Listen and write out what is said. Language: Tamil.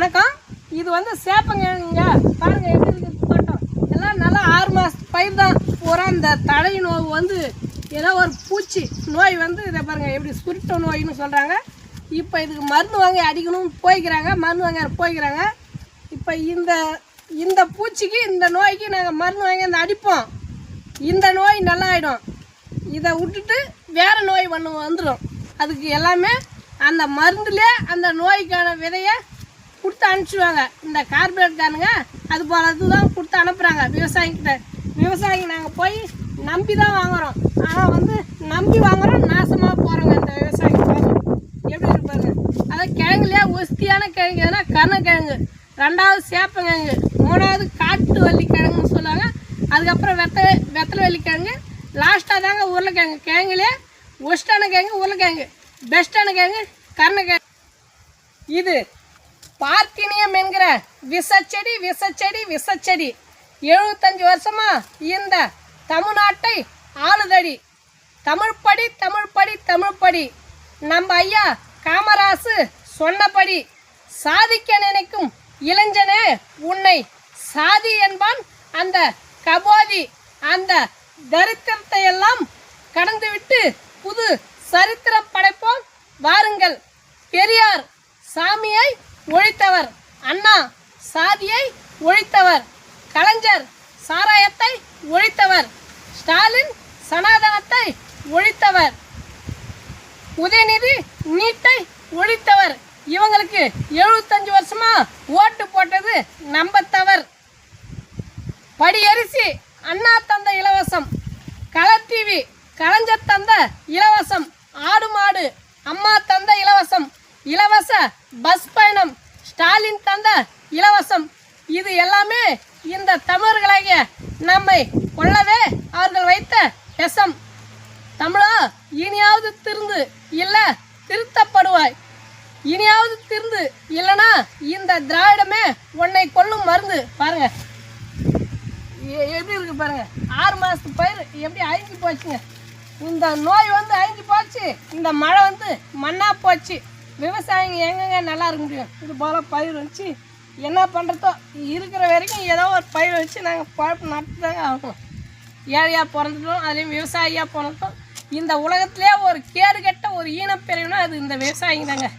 வணக்கம். இது வந்து சேப்பங்கிழங்குங்க. பாருங்கள் எப்படி இருக்குது தோட்டம். எல்லாம் நல்லா 6 மாதத்து பயிர் தான். பூரா இந்த தழை நோய் வந்து ஏதோ ஒரு பூச்சி நோய் வந்து இதை பாருங்கள் எப்படி சுருட்ட நோயின்னு சொல்கிறாங்க. இப்போ இதுக்கு மருந்து வாங்கி அடிக்கணும்னு போய்க்கிறாங்க. மருந்து வாங்க போய்க்கிறாங்க. இப்போ இந்த பூச்சிக்கு இந்த நோய்க்கு நாங்கள் மருந்து வாங்கி அந்த அடிப்போம். இந்த நோய் நல்லா ஆகிடும். இதை விட்டுட்டு வேறு நோய் வந்துடும். அதுக்கு எல்லாமே அந்த மருந்துலேயே அந்த நோய்க்கான விதையை கொடுத்து அனுப்பிச்சிடுவாங்க. இந்த கார்பரேட்காரனுங்க அது போல் இதுதான் கொடுத்து அனுப்புகிறாங்க விவசாயிக்கிட்ட. விவசாயிங்க நாங்கள் போய் நம்பி தான் வாங்குகிறோம். ஆனால் வந்து நம்பி வாங்குகிறோம், நாசமாக போகிறோங்க. இந்த விவசாயிங்க எப்படி இருப்பாங்க. அதான் கிழங்குலையே ஒஸ்தியான கிழங்கு எதுனா கருணக்கிழங்கு, 2வது சேப்பங்கிழங்கு, 3வது காட்டு வள்ளிக்கிழங்குன்னு சொல்லுவாங்க. அதுக்கப்புறம் வெத்தலை வள்ளிக்கிழங்கு, லாஸ்ட்டாக தாங்க உருளைக்கிழங்கு. கிழங்குலே ஒஸ்டான கிழங்கு உருளைக்கிழங்கு, பெஸ்ட்டான கிழங்கு கருணக்கிழங்கு. இது பார்த்தினியம் என்கிற விஷச்செடி 75 வருஷமா இந்த தமிழ்நாட்டை ஆளுதடி. தமிழ்படி நம்ம ஐயா காமராசு சொன்னபடி சாதிக்க நினைக்கும் இளைஞனே உன்னை சாதி என்பான் அந்த கபோதி. அந்த தரித்திரத்தை எல்லாம் கடந்துவிட்டு புது சரித்திரம் படைப்போம் வாருங்கள். பெரியார் சாமியை ஒழித்தவர், அண்ணா சாதியை ஒழித்தவர், கலைஞர் சாராயத்தை ஒழித்தவர், ஸ்டாலின் சனாதனத்தை ஒழித்தவர், உதயநிதி நீட்டை ஒழித்தவர். இவங்களுக்கு 75 வருஷமா ஓட்டு போட்டது நம்பத்தவர். படியரிசி அண்ணா தந்த இலவசம், கலர் டிவி கலைஞர் தந்த இலவசம், ஆடு மாடு அம்மா தந்த இலவசம், இலவச பஸ் பயணம் ஸ்டாலின் தந்த இலவசம். இது எல்லாமே இந்த தமிழர்களாகிய நம்மை கொள்ளவே அவர்கள் வைத்த விஷம். தமிழா, இனியாவது திருந்து இல்லை திருத்தப்படுவாய். இனியாவது திருந்து இல்லைனா இந்த திராவிடமே உன்னை கொல்லும் மருந்து. பாருங்க எப்படி இருக்கு பாருங்க. 6 மாதத்து பயிர் எப்படி அழிஞ்சு போச்சுங்க. இந்த நோய் வந்து அழிஞ்சு போச்சு. இந்த மழை வந்து மண்ணா போச்சு. விவசாயிங்க எங்கெங்க நல்லா இருக்க முடியும். இது போல் பயிர் வச்சு என்ன பண்ணுறதோ இருக்கிற வரைக்கும் ஏதோ ஒரு பயிர் வச்சு நாங்கள் பழப்பு நடத்துதாங்க ஆகும். ஏழையாக பிறந்துட்டோம், அதுலேயும் விவசாயியாக பிறந்துட்டோம். இந்த உலகத்திலே ஒரு கேடு கெட்ட ஒரு ஈனப்பிரிவுனா அது இந்த விவசாயிங்க தாங்க.